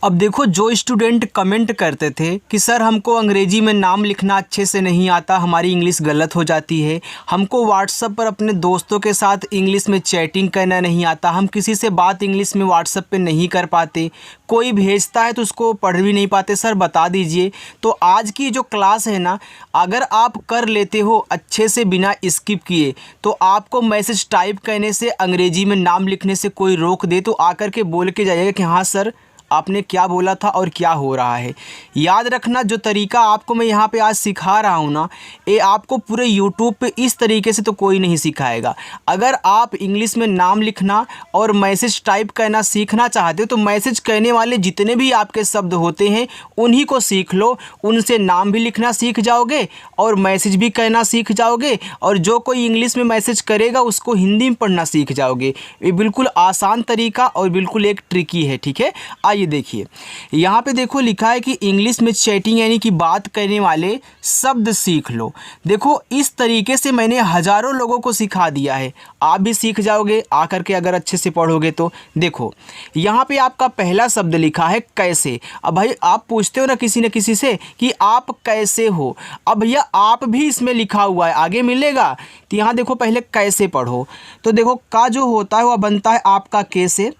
अब देखो, जो स्टूडेंट कमेंट करते थे कि सर हमको अंग्रेजी में नाम लिखना अच्छे से नहीं आता, हमारी इंग्लिश गलत हो जाती है, हमको व्हाट्सएप पर अपने दोस्तों के साथ इंग्लिश में चैटिंग करना नहीं आता, हम किसी से बात इंग्लिश में व्हाट्सएप पे नहीं कर पाते, कोई भेजता है तो उसको पढ़ भी नहीं पाते, सर बता दीजिए। तो आज की जो क्लास है ना, अगर आप कर लेते हो अच्छे से बिना स्किप किए, तो आपको मैसेज टाइप करने से, अंग्रेजी में नाम लिखने से कोई रोक दे तो आकर के बोल के जाइएगा कि हाँ सर आपने क्या बोला था और क्या हो रहा है। याद रखना, जो तरीका आपको मैं यहाँ पे आज सिखा रहा हूँ ना, ये आपको पूरे यूट्यूब पे इस तरीके से तो कोई नहीं सिखाएगा। अगर आप इंग्लिश में नाम लिखना और मैसेज टाइप करना सीखना चाहते हो तो मैसेज करने वाले जितने भी आपके शब्द होते हैं उन्हीं को सीख लो, उनसे नाम भी लिखना सीख जाओगे और मैसेज भी करना सीख जाओगे, और जो कोई इंग्लिश में मैसेज करेगा उसको हिंदी में पढ़ना सीख जाओगे। ये बिल्कुल आसान तरीका और बिल्कुल एक ट्रिकी है, ठीक है। आइए देखिए, यहाँ पे देखो लिखा है कि इंग्लिश में चैटिंग यानी कि बात करने वाले शब्द सीख लो। देखो, इस तरीके से मैंने हज़ारों लोगों को सिखा दिया है, आप भी सीख जाओगे आकर के अगर अच्छे से पढ़ोगे तो। देखो, यहाँ पे आपका पहला शब्द लिखा है कैसे। अब भाई आप पूछते हो ना किसी से कि आप कैसे हो, अब भैया आप भी इसमें लिखा हुआ है, आगे मिलेगा। तो यहाँ देखो पहले कैसे पढ़ो, तो देखो का जो होता है वह बनता है आपका कैसे।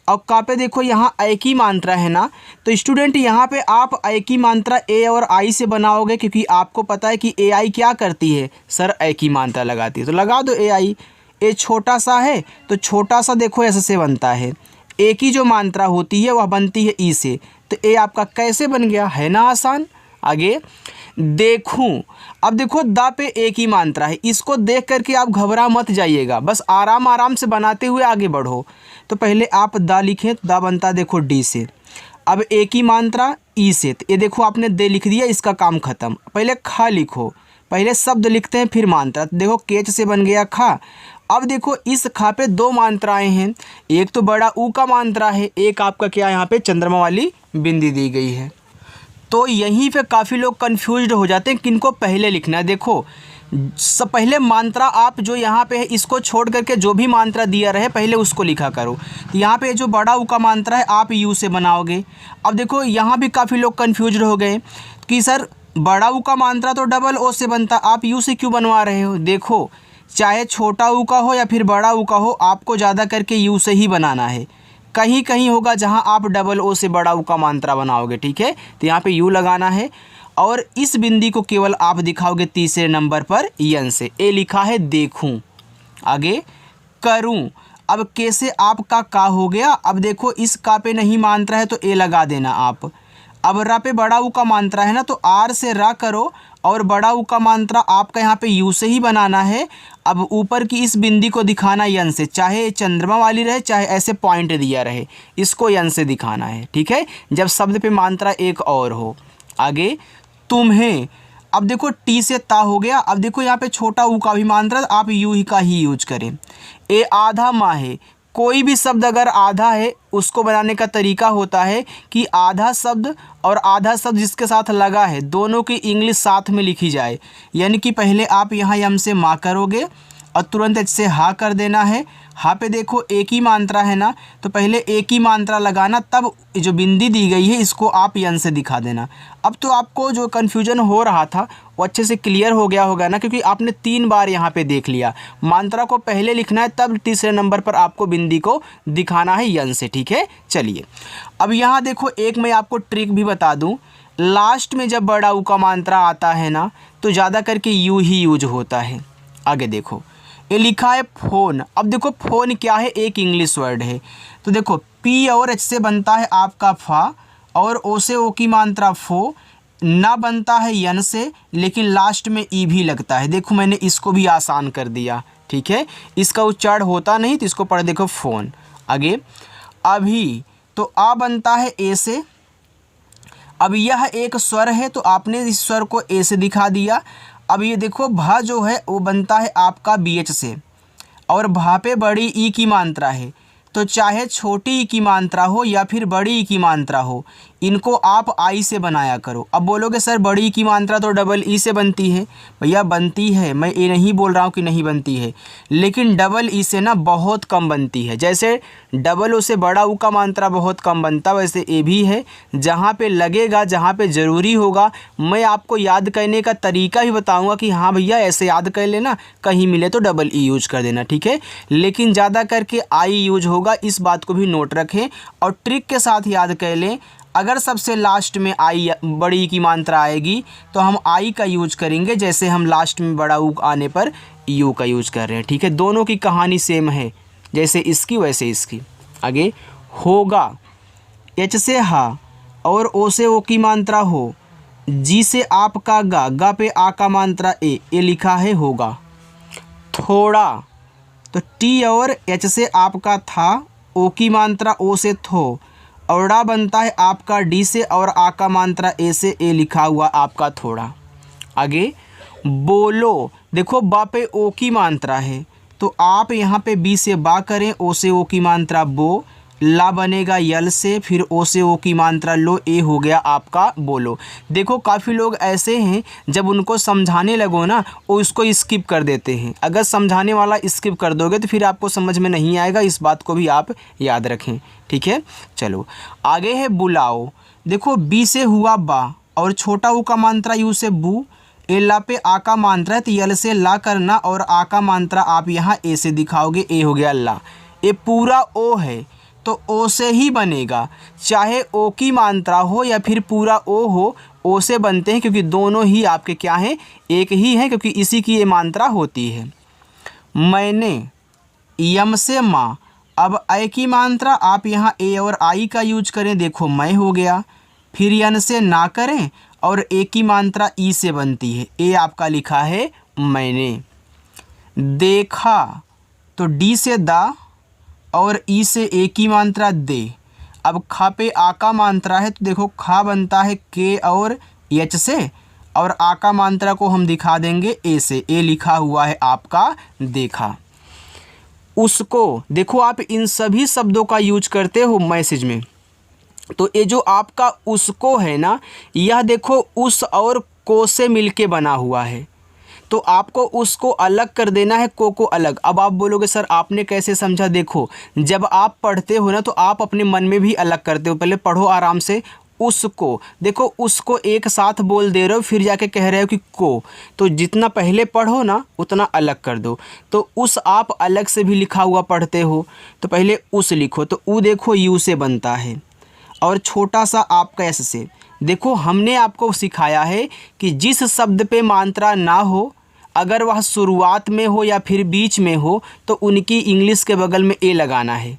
अब का पे देखो यहाँ एक ही मात्रा है ना, तो स्टूडेंट यहाँ पे आप एक ही मात्रा ए और आई से बनाओगे, क्योंकि आपको पता है कि ए आई क्या करती है, सर एक ही मात्रा लगाती है, तो लगा दो ए आई। ए छोटा सा है तो छोटा सा देखो ऐसे से बनता है, एक ही जो मात्रा होती है वह बनती है ई से, तो ए आपका कैसे बन गया, है ना आसान। आगे देखूं, अब देखो दा पे एक ही मात्रा है, इसको देख करके आप घबरा मत जाइएगा, बस आराम आराम से बनाते हुए आगे बढ़ो। तो पहले आप दा लिखें तो दा बनता देखो डी से, अब एक ही मात्रा ई से, तो ये देखो आपने दे लिख दिया, इसका काम खत्म। पहले खा लिखो, पहले शब्द लिखते हैं फिर मात्रा, तो देखो केच से बन गया खा। अब देखो इस खा पे दो मात्राएं हैं, एक तो बड़ा ऊ का मात्रा है, एक आपका क्या यहाँ पे चंद्रमा वाली बिंदी दी गई है। तो यहीं पे काफ़ी लोग कंफ्यूज्ड हो जाते हैं किनको पहले लिखना है। देखो सब पहले मात्रा आप जो यहाँ पे है इसको छोड़ करके जो भी मात्रा दिया रहे पहले उसको लिखा करो। तो यहाँ पे जो बड़ा ऊ का मात्रा है आप यू से बनाओगे। अब देखो यहाँ भी काफ़ी लोग कंफ्यूज्ड हो गए कि सर बड़ा ऊ का मात्रा तो डबल ओ से बनता, आप यू से क्यों बनवा रहे हो। देखो चाहे छोटा ऊ का हो या फिर बड़ा ऊ का हो, आपको ज़्यादा करके यू से ही बनाना है। कहीं कहीं होगा जहां आप डबल ओ से बड़ा ऊ का मात्रा बनाओगे, ठीक है। तो यहाँ पे यू लगाना है और इस बिंदी को केवल आप दिखाओगे तीसरे नंबर पर यन से। ए लिखा है देखूं, आगे करूं। अब कैसे आपका का हो गया। अब देखो इस का पे नहीं मात्रा है तो ए लगा देना आप। अब रा पे बड़ा ऊ का मात्रा है ना, तो आर से रा करो और बड़ा ऊ का मात्रा आपका यहाँ पे यू से ही बनाना है। अब ऊपर की इस बिंदी को दिखाना यन से, चाहे चंद्रमा वाली रहे चाहे ऐसे पॉइंट दिया रहे, इसको यन से दिखाना है, ठीक है, जब शब्द पे मात्रा एक और हो। आगे तुम्हें, अब देखो टी से ता हो गया। अब देखो यहाँ पे छोटा ऊ का भी मात्रा आप यू ही का ही यूज करें। ए आधा माँ है, कोई भी शब्द अगर आधा है उसको बनाने का तरीका होता है कि आधा शब्द और आधा शब्द जिसके साथ लगा है दोनों की इंग्लिश साथ में लिखी जाए। यानी कि पहले आप यहाँ यम से माँ करोगे और तुरंत एच से हा कर देना है। हा पे देखो एक ही मात्रा है ना, तो पहले एक ही मात्रा लगाना, तब जो बिंदी दी गई है इसको आप यन से दिखा देना। अब तो आपको जो कन्फ्यूजन हो रहा था वो अच्छे से क्लियर हो गया होगा ना, क्योंकि आपने 3 बार यहाँ पे देख लिया। मात्रा को पहले लिखना है, तब तीसरे नंबर पर आपको बिंदी को दिखाना है यन से, ठीक है। चलिए अब यहाँ देखो एक मैं आपको ट्रिक भी बता दूँ। लास्ट में जब बड़ा ऊ का मात्रा आता है ना, तो ज़्यादा करके यू ही यूज होता है। आगे देखो ये लिखा है फ़ोन। अब देखो फ़ोन क्या है, एक इंग्लिश वर्ड है, तो देखो पी और एच से बनता है आपका फा और ओ से ओ की मात्रा फो, ना बनता है यन से, लेकिन लास्ट में ई भी लगता है। देखो मैंने इसको भी आसान कर दिया, ठीक है, इसका उच्चारण होता नहीं तो इसको पढ़ देखो फ़ोन। आगे अभी, तो आ बनता है ए से। अब यह एक स्वर है तो आपने इस स्वर को ए से दिखा दिया। अब ये देखो भा जो है वो बनता है आपका बी एच से, और भा पे बड़ी ई की मात्रा है, तो चाहे छोटी ई की मात्रा हो या फिर बड़ी ई की मात्रा हो, इनको आप आई से बनाया करो। अब बोलोगे सर बड़ी ई की मात्रा तो डबल ई से बनती है। भैया बनती है, मैं ये नहीं बोल रहा हूँ कि नहीं बनती है, लेकिन डबल ई से ना बहुत कम बनती है। जैसे डबल ओ से बड़ा ऊ का मात्रा बहुत कम बनता, वैसे ए भी है। जहाँ पे लगेगा, जहाँ पे ज़रूरी होगा, मैं आपको याद करने का तरीका भी बताऊँगा कि हाँ भैया ऐसे याद कर लेना, कहीं मिले तो डबल ई यूज कर देना, ठीक है। लेकिन ज़्यादा करके आई यूज होगा, इस बात को भी नोट रखें और ट्रिक के साथ याद कर लें। अगर सबसे लास्ट में आई बड़ी की मात्रा आएगी तो हम आई का यूज करेंगे, जैसे हम लास्ट में बड़ा ऊ आने पर यू का यूज कर रहे हैं, ठीक है। दोनों की कहानी सेम है, जैसे इसकी वैसे इसकी। आगे होगा, एच से हा और ओ से ओ की मात्रा हो, जी से आप का गा पे आ का मात्रा ए लिखा है होगा। थोड़ा, तो टी और एच से आपका था, ओ की मात्रा ओ से थो, और डा बनता है आपका डी से और आ का मात्रा ए से ए लिखा हुआ आपका थोड़ा। आगे बोलो, देखो बा पे ओ की मात्रा है तो आप यहाँ पे बी से बा करें, ओ से ओ की मात्रा बो, ला बनेगा यल से, फिर ओ से ओ की मात्रा लो, ए हो गया आपका बोलो। देखो काफ़ी लोग ऐसे हैं जब उनको समझाने लगो ना वो इसको स्किप कर देते हैं। अगर समझाने वाला स्किप कर दोगे तो फिर आपको समझ में नहीं आएगा, इस बात को भी आप याद रखें, ठीक है। चलो आगे है बुलाओ, देखो बी से हुआ बा और छोटा ऊ का मात्रा यू से बू, ए ला पे आ का मात्रा है तो यल से ला करना और आ का मात्रा आप यहाँ ए से दिखाओगे, ए हो गया ला। ए पूरा ओ है तो ओ से ही बनेगा, चाहे ओ की मात्रा हो या फिर पूरा ओ हो, ओ से बनते हैं क्योंकि दोनों ही आपके क्या हैं, एक ही हैं, क्योंकि इसी की ये मात्रा होती है। मैंने, यम से माँ, अब ए की मात्रा आप यहाँ ए और आई का यूज करें, देखो मैं हो गया, फिर यन से ना करें और ए की मात्रा ई से बनती है, ए आपका लिखा है मैंने। देखा, तो डी से दा और ई से ए की मात्रा दे। अब खा पे आ का मात्रा है तो देखो खा बनता है के और एच से, और आ का मात्रा को हम दिखा देंगे ए से, ए लिखा हुआ है आपका देखा। उसको, देखो आप इन सभी शब्दों का यूज करते हो मैसेज में, तो ये जो आपका उसको है ना, यह देखो उस और को से मिलके बना हुआ है, तो आपको उसको अलग कर देना है, को अलग। अब आप बोलोगे सर आपने कैसे समझा, देखो जब आप पढ़ते हो ना तो आप अपने मन में भी अलग करते हो, पहले पढ़ो आराम से। उसको, देखो उसको एक साथ बोल दे रहे हो फिर जाके कह रहे हो कि को, तो जितना पहले पढ़ो ना उतना अलग कर दो। तो उस आप अलग से भी लिखा हुआ पढ़ते हो तो पहले उस लिखो, तो ऊ देखो यू से बनता है और छोटा सा आपका एस से। देखो हमने आपको सिखाया है कि जिस शब्द पे मात्रा ना हो, अगर वह शुरुआत में हो या फिर बीच में हो, तो उनकी इंग्लिश के बगल में ए लगाना है।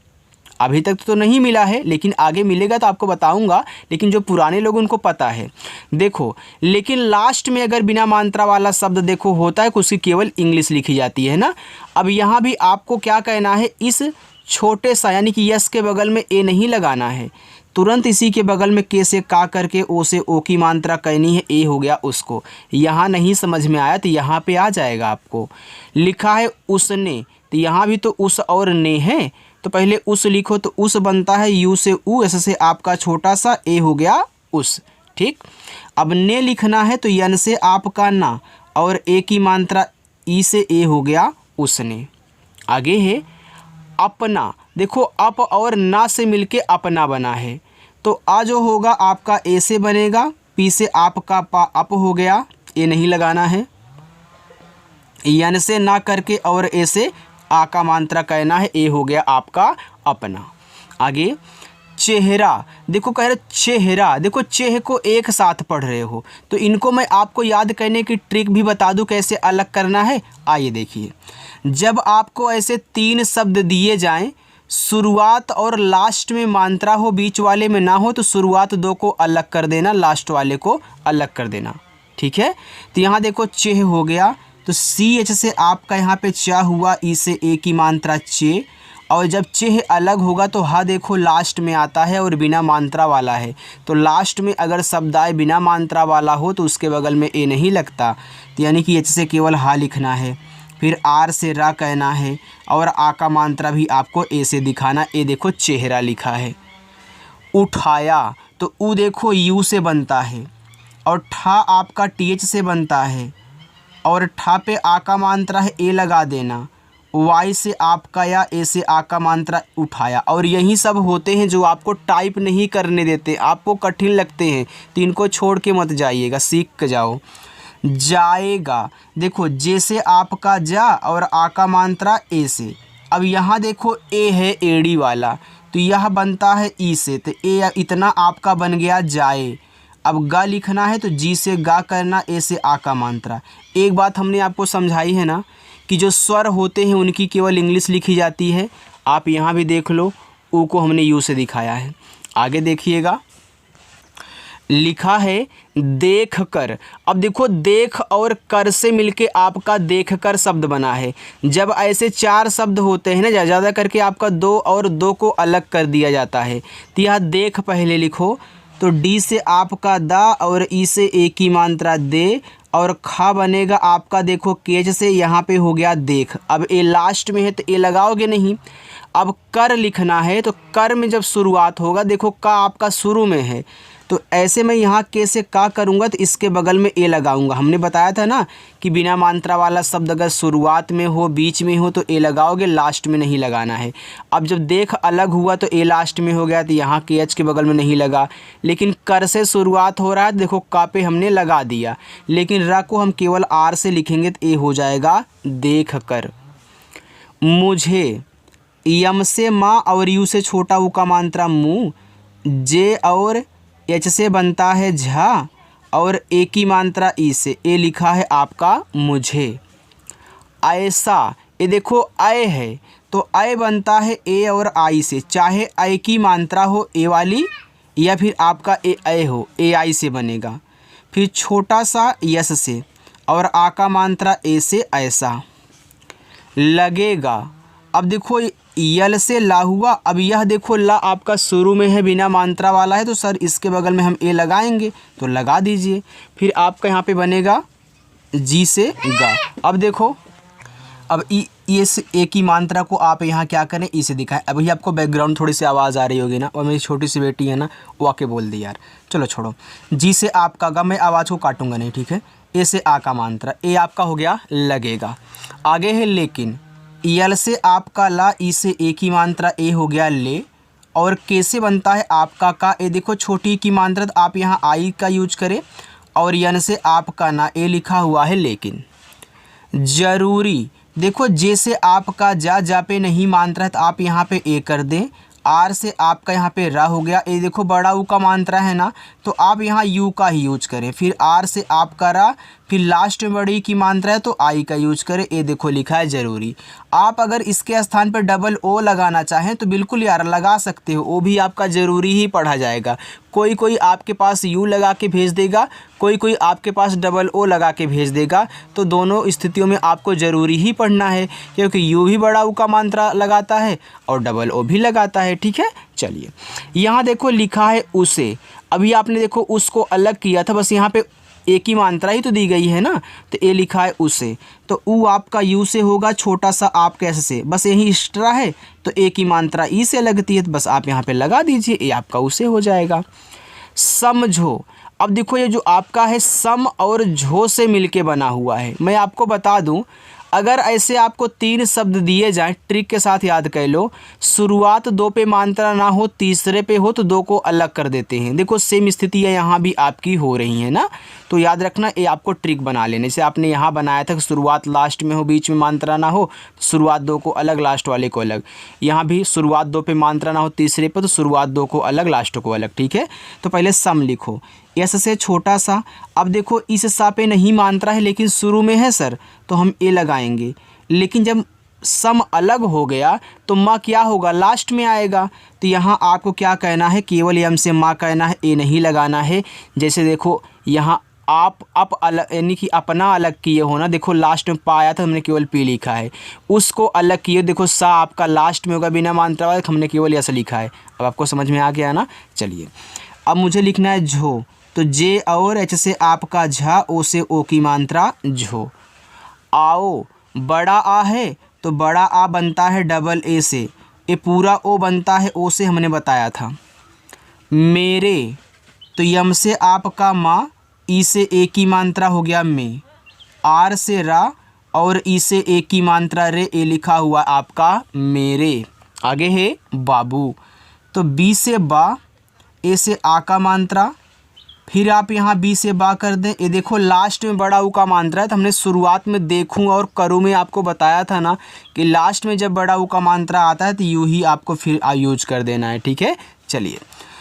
अभी तक तो नहीं मिला है लेकिन आगे मिलेगा तो आपको बताऊंगा, लेकिन जो पुराने लोग उनको पता है। देखो लेकिन लास्ट में अगर बिना मात्रा वाला शब्द देखो होता है, उसकी केवल इंग्लिश लिखी जाती है ना। अब यहाँ भी आपको क्या कहना है, इस छोटे सा यानी कि यस के बगल में ए नहीं लगाना है, तुरंत इसी के बगल में के से का करके ओ से ओ की मात्रा कहनी है, ए हो गया उसको। यहाँ नहीं समझ में आया तो यहाँ पे आ जाएगा आपको। लिखा है उसने, तो यहाँ भी तो उस और ने है, तो पहले उस लिखो, तो उस बनता है यू से ऊ, ऐसे से आपका छोटा सा ए हो गया उस, ठीक। अब ने लिखना है तो यन से आपका ना और ए की मात्रा ई से ए हो गया उसने। आगे है अपना, देखो अप और ना से मिलके अपना बना है, तो आ जो होगा आपका ए से बनेगा, पी से आपका पा अप हो गया, ए नहीं लगाना है, यन से ना करके और ए से आ का मात्रा कहना है, ए हो गया आपका अपना। आगे चेहरा, देखो कह रहे चेहरा, देखो चेह को एक साथ पढ़ रहे हो तो इनको मैं आपको याद करने की ट्रिक भी बता दूं कैसे अलग करना है। आइए देखिए, जब आपको ऐसे 3 शब्द दिए जाएं, शुरुआत और लास्ट में मात्रा हो, बीच वाले में ना हो, तो शुरुआत 2 को अलग कर देना, लास्ट वाले को अलग कर देना, ठीक है। तो यहाँ देखो चेह हो गया, तो सी एच से आपका यहाँ पे चा हुआ, ई से ए की मात्रा चे, और जब चेह अलग होगा तो हा देखो लास्ट में आता है और बिना मात्रा वाला है, तो लास्ट में अगर शब्द आए बिना मात्रा वाला हो तो उसके बगल में ए नहीं लगता, तो यानी कि एच से केवल हा लिखना है। फिर आर से रा कहना है और आ का मात्रा भी आपको ए से दिखाना। ए देखो चेहरा लिखा है। उठाया तो ऊ देखो यू से बनता है और ठा आपका टीएच से बनता है और ठा पे आ का मात्रा है ए लगा देना। वाई से आपका या ए से आ का मात्रा उठाया। और यही सब होते हैं जो आपको टाइप नहीं करने देते, आपको कठिन लगते हैं, तो इनको छोड़ के मत जाइएगा, सीख के जाओ। जाएगा देखो जे से आपका जा और आ का मात्रा ए से। अब यहाँ देखो ए है एड़ी वाला, तो यह बनता है ई से, तो ए इतना आपका बन गया जाए। अब गा लिखना है तो जी से गा करना, ए से आ का मात्रा। एक बात हमने आपको समझाई है ना कि जो स्वर होते हैं उनकी केवल इंग्लिश लिखी जाती है। आप यहाँ भी देख लो, ऊ को हमने यू से दिखाया है। आगे देखिएगा, लिखा है देख कर। अब देखो देख और कर से मिलके आपका देख कर शब्द बना है। जब ऐसे 4 शब्द होते हैं ना, ज़्यादा करके आपका 2 और 2 को अलग कर दिया जाता है। तो यहाँ देख पहले लिखो, तो डी से आपका दा और ई से ए की मात्रा दे और खा बनेगा आपका देखो केच से, यहाँ पे हो गया देख। अब ए लास्ट में है तो ए लगाओगे नहीं। अब कर लिखना है तो कर में जब शुरुआत होगा, देखो का आपका शुरू में है, तो ऐसे में यहाँ के से का करूँगा तो इसके बगल में ए लगाऊंगा। हमने बताया था ना कि बिना मात्रा वाला शब्द अगर शुरुआत में हो, बीच में हो तो ए लगाओगे, लास्ट में नहीं लगाना है। अब जब देख अलग हुआ तो ए लास्ट में हो गया, तो यहाँ के एच के बगल में नहीं लगा। लेकिन कर से शुरुआत हो रहा है, देखो का पे हमने लगा दिया, लेकिन र को हम केवल आर से लिखेंगे तो ए हो जाएगा देख कर। मुझे यम से माँ और यू से छोटा ऊ का मात्रा मुँह, जे और एच से बनता है झा और ए की मात्रा ई से, ए लिखा है आपका मुझे। ऐसा, ये देखो अय है तो अय बनता है ए और आई से, चाहे अय की मात्रा हो ए वाली या फिर आपका ए अय हो, ए आई से बनेगा। फिर छोटा सा यस से और आ का मात्रा ए से ऐसा। लगेगा, अब देखो यल से ला हुआ। अब यह देखो ला आपका शुरू में है, बिना मात्रा वाला है, तो सर इसके बगल में हम ए लगाएंगे, तो लगा दीजिए। फिर आपका यहाँ पे बनेगा जी से गा। अब देखो, अब ये से ए की मात्रा को आप यहाँ क्या करें, ई से दिखाएं। अभी आपको बैकग्राउंड थोड़ी सी आवाज़ आ रही होगी ना, और मेरी छोटी सी बेटी है ना, वो आके बोल दी यार, चलो छोड़ो। जी से आपका गा, मैं आवाज़ को काटूंगा नहीं, ठीक है। ए से आ का मात्रा, ए आपका हो गया लगेगा। आगे है लेकिन, यल से आपका ला, ई से ए की मात्रा ए हो गया ले, और के से बनता है आपका का, ए देखो छोटी की मात्रा तो आप यहाँ आई का यूज करें, और यन से आपका ना, ए लिखा हुआ है लेकिन। जरूरी, देखो जे से आपका जा पे नहीं मात्रा है तो आप यहाँ पे ए कर दें। आर से आपका यहाँ पे रा हो गया, ए देखो बड़ा ऊ का मात्रा है ना, तो आप यहाँ यू का ही यूज करें। फिर आर से आपका रा, फिर लास्ट में बड़ी की मात्रा है तो आई का यूज करें। ए देखो लिखा है जरूरी। आप अगर इसके स्थान पर डबल ओ लगाना चाहें तो बिल्कुल यार लगा सकते हो, वो भी आपका ज़रूरी ही पढ़ा जाएगा। कोई कोई आपके पास यू लगा के भेज देगा, कोई कोई आपके पास डबल ओ लगा के भेज देगा, तो दोनों स्थितियों में आपको ज़रूरी ही पढ़ना है, क्योंकि यू भी बड़ा ऊ का मात्रा लगाता है और डबल ओ भी लगाता है, ठीक है। चलिए यहाँ देखो लिखा है उसे। अभी आपने देखो उसको अलग किया था, बस यहाँ पे ए की मात्रा ही तो दी गई है ना, तो ए लिखा है उसे, तो ऊ आपका यू से होगा, छोटा सा आप कैसे से, बस यही एक्स्ट्रा है, तो ए की मात्रा ई से लगती है, तो बस आप यहाँ पे लगा दीजिए, ए आपका उसे हो जाएगा। समझो, अब देखो ये जो आपका है सम और झो से मिलके बना हुआ है। मैं आपको बता दूं, अगर ऐसे आपको 3 शब्द दिए जाएं, ट्रिक के साथ याद कर लो। शुरुआत 2 पे मात्रा ना हो, तीसरे पे हो तो 2 को अलग कर देते हैं। देखो सेम स्थितियाँ यहाँ भी आपकी हो रही हैं ना, तो याद रखना ये आपको ट्रिक बना लेने से। आपने यहाँ बनाया था कि शुरुआत लास्ट में हो, बीच में मात्रा ना हो, तो शुरुआत 2 को अलग, लास्ट वाले को अलग। यहाँ भी शुरुआत 2 पे मात्रा ना हो तीसरे पे, तो शुरुआत 2 को अलग, लास्ट को अलग, ठीक है। तो पहले सम लिखो, एस से छोटा सा। अब देखो इस सा पे नहीं मात्रा है लेकिन शुरू में है सर, तो हम ए लगाएंगे। लेकिन जब सम अलग हो गया तो माँ क्या होगा, लास्ट में आएगा। तो यहाँ आपको क्या कहना है, केवल यम से माँ कहना है, ए नहीं लगाना है। जैसे देखो यहाँ आप अप अलग, यानी कि अपना अलग किए हो ना, देखो लास्ट में पाया था, हमने केवल पी लिखा है। उसको अलग किए, देखो सा आपका लास्ट में होगा बिना मात्रा वाला, हमने केवल यस लिखा है। अब आपको समझ में आ गया ना। चलिए अब मुझे लिखना है झो, तो जे और एच से आपका झा, ओ से ओ की मात्रा झो। आओ, बड़ा आ है तो बड़ा आ बनता है डबल ए से, ये पूरा ओ बनता है ओ से, हमने बताया था। मेरे तो यम से आपका माँ, ई से ए की मात्रा हो गया में, आर से रा और ई से ए की मात्रा रे, ए लिखा हुआ आपका मेरे। आगे है बाबू, तो बी से बा, ए से आ का मात्रा, फिर आप यहाँ बी से बा कर दें। ये देखो लास्ट में बड़ा ऊ का मात्रा है, तो हमने शुरुआत में देखूँ और करूँ में आपको बताया था ना कि लास्ट में जब बड़ा ऊ का मात्रा आता है तो यूँ ही आपको फिर यूज कर देना है, ठीक है। चलिए,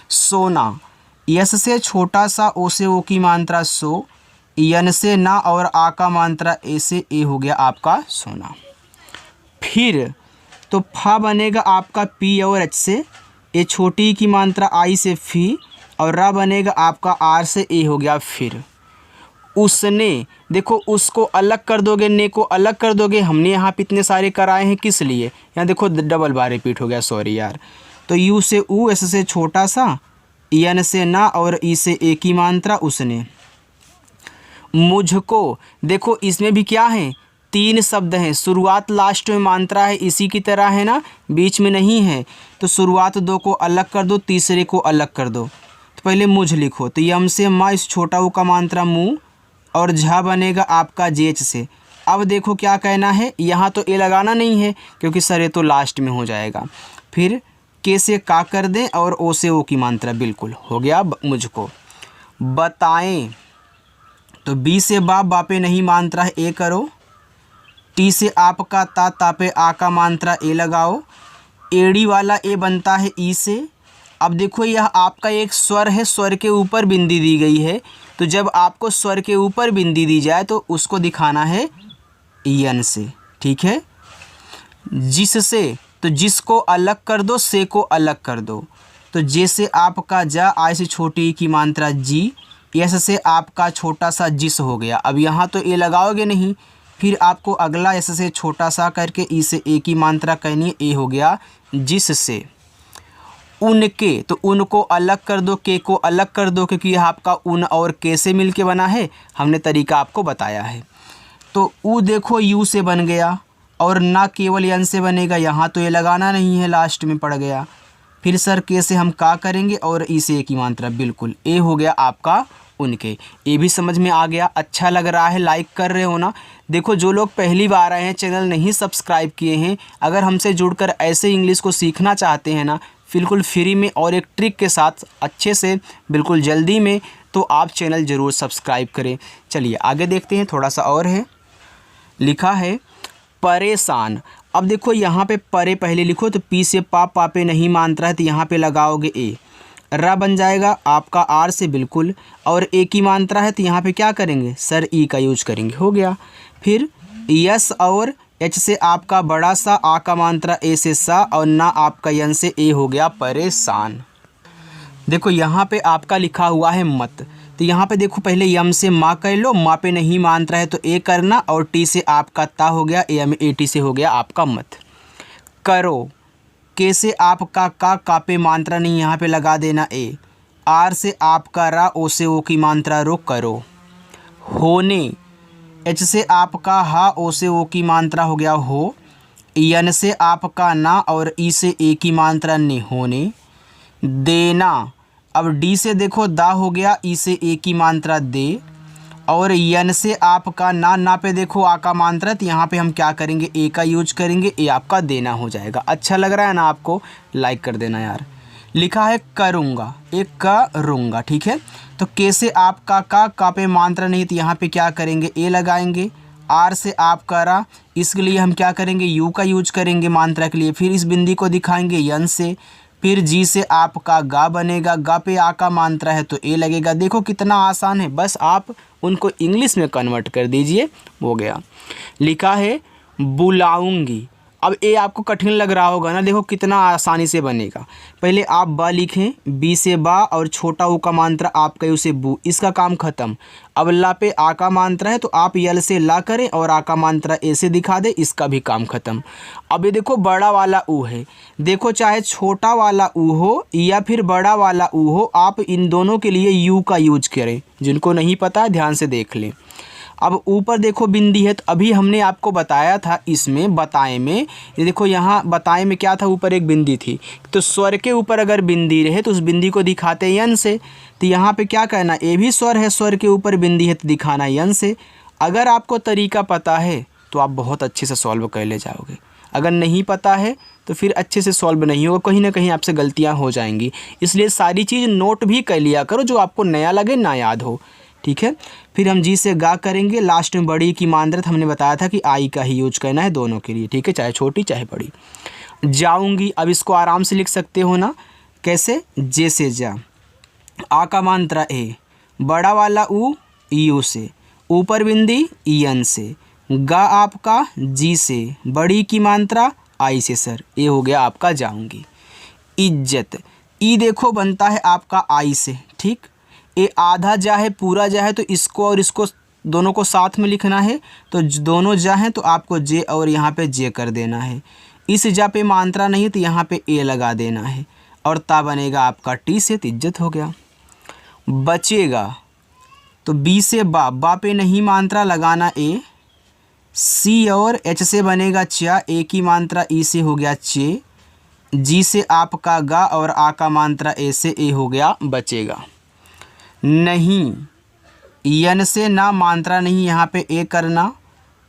सोना, यस से छोटा सा ओ से ओ की मात्रा सो, यन से ना और आ का मात्रा ए से ए हो गया आपका सोना। फिर तो फा बनेगा आपका पी और एच से, ए छोटी की मात्रा आई से फी, और रा बनेगा आपका आर से ए हो गया फिर। उसने, देखो उसको अलग कर दोगे, ने को अलग कर दोगे, हमने यहाँ पे इतने सारे कराए हैं किस लिए, यहाँ देखो डबल बार रिपीट हो गया, सॉरी यार। तो यू से ऊ, एस से छोटा सा, यन से ना और ई से ए की मात्रा उसने। मुझको, देखो इसमें भी क्या है, तीन शब्द हैं, शुरुआत लास्ट में मात्रा है, इसी की तरह है ना, बीच में नहीं है। तो शुरुआत दो को अलग कर दो, तीसरे को अलग कर दो। तो पहले मुझ लिखो, तो यम से माँ, इस छोटा ऊ का मात्रा मुँह, और झा बनेगा आपका जेच से। अब देखो क्या कहना है, यहाँ तो ए लगाना नहीं है क्योंकि सर ये तो लास्ट में हो जाएगा। फिर के से का कर दें और ओ से ओ की मात्रा, बिल्कुल हो गया मुझको। बताएं, तो बी से बा पे नहीं मात्रा है, ए करो। टी से आपका ता पे आ का मात्रा ए लगाओ। एड़ी वाला ए बनता है ई से। अब देखो यह आपका एक स्वर है, स्वर के ऊपर बिंदी दी गई है, तो जब आपको स्वर के ऊपर बिंदी दी जाए तो उसको दिखाना है यन से, ठीक है। जिससे, तो जिसको अलग कर दो, से को अलग कर दो। तो जैसे आपका जा, आई से छोटी की मात्रा जी, यस से आपका छोटा सा जिस हो गया। अब यहाँ तो ए लगाओगे नहीं, फिर आपको अगला एस से छोटा सा करके ई से ए की मात्रा कहनी है, ए हो गया जिससे। उनके, तो उनको अलग कर दो, के को अलग कर दो, क्योंकि यह आपका उन और के से मिलके बना है, हमने तरीका आपको बताया है। तो ऊ देखो यू से बन गया, और ना केवल यन से बनेगा, यहाँ तो ये लगाना नहीं है, लास्ट में पड़ गया। फिर सर के से हम का करेंगे और ई से ए की मात्रा, बिल्कुल ए हो गया आपका उनके। ये भी समझ में आ गया, अच्छा लग रहा है, लाइक कर रहे हो ना। देखो जो लोग पहली बार आए हैं, चैनल नहीं सब्सक्राइब किए हैं, अगर हमसे जुड़कर ऐसे इंग्लिश को सीखना चाहते हैं ना, बिल्कुल फ्री में और एक ट्रिक के साथ अच्छे से, बिल्कुल जल्दी में, तो आप चैनल ज़रूर सब्सक्राइब करें। चलिए आगे देखते हैं, थोड़ा सा और है, लिखा है परेशान। अब देखो यहाँ पे परे पहले लिखो, तो पी से पा पे नहीं मात्रा है, तो यहाँ पे लगाओगे ए, रा बन जाएगा आपका आर से, बिल्कुल, और ए की मात्रा है तो यहाँ पे क्या करेंगे सर, ई का यूज करेंगे, हो गया। फिर यस और एच से आपका बड़ा सा, आ का मात्रा ए से सा, और ना आपका यन से ए हो गया परेशान। देखो यहाँ पे आपका लिखा हुआ है मत, तो यहाँ पे देखो पहले यम से माँ कर लो, माँ पे नहीं मात्रा है तो ए करना, और टी से आपका ता हो गया, ए में ए टी से हो गया आपका मत। करो, के से आपका का पे मात्रा नहीं, यहाँ पे लगा देना ए, आर से आपका रा, ओ से ओ की मात्रा रो, करो। होने, एच से आपका हा, ओ से ओ की मात्रा हो गया हो, यन से आपका ना और ई से ए की मात्रा ने, होने। देना, अब डी से देखो दा हो गया, ई से ए की मात्रा दे, और यन से आपका ना पे देखो आ का मात्रा, तो यहाँ पे हम क्या करेंगे, ए का यूज करेंगे, ए आपका देना हो जाएगा। अच्छा लग रहा है ना आपको, लाइक कर देना यार। लिखा है करूँगा, एक करूँगा, ठीक है। तो के से आपका का पे मात्रा नहीं, तो यहाँ पे क्या करेंगे, ए लगाएंगे। आर से आपका रा, इसके लिए हम क्या करेंगे, यू का यूज करेंगे मात्रा के लिए। फिर इस बिंदी को दिखाएंगे यन से। फिर जी से आपका गा बनेगा, गा पे आ का मात्रा है तो ए लगेगा। देखो कितना आसान है, बस आप उनको इंग्लिश में कन्वर्ट कर दीजिए, हो गया। लिखा है बुलाऊंगी। अब ए आपको कठिन लग रहा होगा ना, देखो कितना आसानी से बनेगा। पहले आप बा लिखें, बी से बा और छोटा ऊ का मात्रा आपका यू से बू, इसका काम खत्म। अब ला पे आ का मात्रा है तो आप यल से ला करें और आ का मात्रा ए से दिखा दे, इसका भी काम खत्म। अब ये देखो बड़ा वाला ऊ है, देखो चाहे छोटा वाला ऊ हो या फिर बड़ा वाला ऊ हो, आप इन दोनों के लिए यू का यूज करें। जिनको नहीं पता ध्यान से देख लें। अब ऊपर देखो बिंदी है, तो अभी हमने आपको बताया था इसमें बताए में, ये देखो यहाँ बताए में क्या था, ऊपर एक बिंदी थी, तो स्वर के ऊपर अगर बिंदी रहे तो उस बिंदी को दिखाते यन से। तो यहाँ पे क्या कहना, ये भी स्वर है, स्वर के ऊपर बिंदी है तो दिखाना यन से। अगर आपको तरीका पता है तो आप बहुत अच्छे से सॉल्व कर ले जाओगे, अगर नहीं पता है तो फिर अच्छे से सॉल्व नहीं होगा, कहीं ना कहीं आपसे गलतियां हो जाएंगी। इसलिए सारी चीज़ नोट भी कर लिया करो, जो आपको नया लगे ना याद हो, ठीक है। फिर हम जी से गा करेंगे, लास्ट में बड़ी की मानदृत हमने बताया था कि आई का ही यूज करना है दोनों के लिए, ठीक है, चाहे छोटी चाहे बड़ी। जाऊंगी, अब इसको आराम से लिख सकते हो ना, कैसे, जे से जा, आ का मात्रा ए, बड़ा वाला ऊ यू से, ऊपर बिंदी ईयन से, गा आपका जी से, बड़ी की मात्रा आई से सर, ये हो गया आपका जाऊंगी। इज्जत, ई देखो बनता है आपका आई से, ठीक, ये आधा जा है पूरा जा है, तो इसको और इसको दोनों को साथ में लिखना है, तो दोनों जा हैं तो आपको जे और यहाँ पे जे कर देना है। इस जा पे मात्रा नहीं तो यहाँ पे ए लगा देना है, और ता बनेगा आपका टी से, तो इज्जत हो गया। बचेगा, तो बी से बा पे नहीं मात्रा लगाना ए, सी और एच से बनेगा चा, ए की मात्रा ई से हो गया चे, जी से आपका गा और आ का मात्रा ए से, ए हो गया बचेगा। नहीं, यन से ना मात्रा नहीं यहाँ पे ए करना,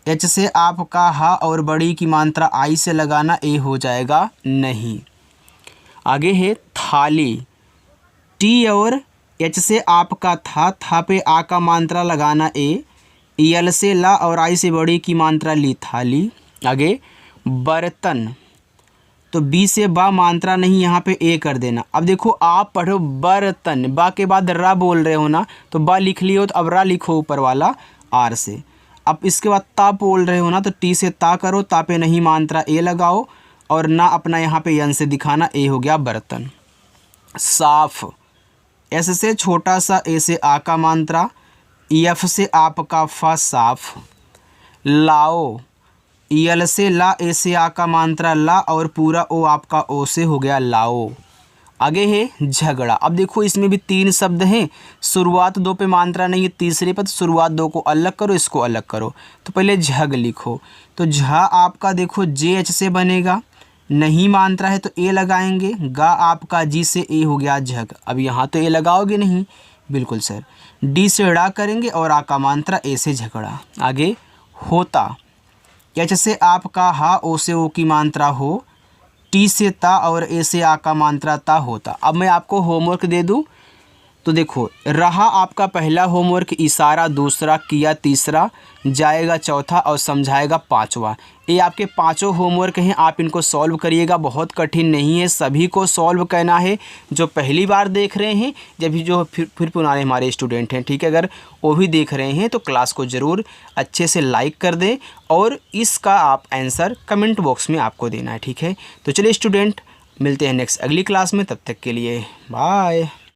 एच से आपका हा और बड़ी की मात्रा आई से लगाना, ए हो जाएगा नहीं। आगे है थाली, टी और एच से आपका था पे आ का मात्रा लगाना ए, यल से ला और आई से बड़ी की मात्रा ली, थाली। आगे बर्तन, तो बी से बा मात्रा नहीं यहाँ पे ए कर देना। अब देखो आप पढ़ो बर्तन, बा के बाद रा बोल रहे हो ना, तो बा लिख लियो, तो अब रा लिखो ऊपर वाला आर से। अब इसके बाद ता बोल रहे हो ना, तो टी से ता करो, ता पे नहीं मात्रा ए लगाओ, और ना अपना यहाँ पे यन से दिखाना, ए हो गया बर्तन। साफ, एस से छोटा सा ए से आ का मात्रा, एफ से आपका फा साफ। लाओ, यल से ला, ए से आ का मात्रा ला, और पूरा ओ आपका ओ से हो गया लाओ। आगे है झगड़ा, अब देखो इसमें भी तीन शब्द हैं, शुरुआत दो पे मात्रा नहीं है, तीसरे पर, तो शुरुआत दो को अलग करो, इसको अलग करो। तो पहले झग लिखो, तो झा आपका देखो जे एच से बनेगा, नहीं मात्रा है तो ए लगाएंगे, गा आपका जी से, ए हो गया झग। अब यहाँ तो ए लगाओगे नहीं, बिल्कुल सर। डी से ड़ा करेंगे और आ का मात्रा ए से झगड़ा। आगे होता, एच से आपका हा, ओ से ओ की मात्रा हो, टी से ता और ए से आ का मात्रा ता होता। अब मैं आपको होमवर्क दे दूं, तो देखो रहा आपका पहला होमवर्क, इशारा दूसरा, किया तीसरा, जाएगा चौथा और समझाएगा पांचवा। ये आपके पांचों होमवर्क हैं, आप इनको सॉल्व करिएगा, बहुत कठिन नहीं है, सभी को सॉल्व करना है। जो पहली बार देख रहे हैं, जब भी जो फिर पुराने हमारे स्टूडेंट हैं, ठीक है, अगर वो भी देख रहे हैं तो क्लास को ज़रूर अच्छे से लाइक कर दें, और इसका आप आंसर कमेंट बॉक्स में आपको देना है, ठीक है। तो चलिए स्टूडेंट, मिलते हैं नेक्स्ट अगली क्लास में, तब तक के लिए बाय।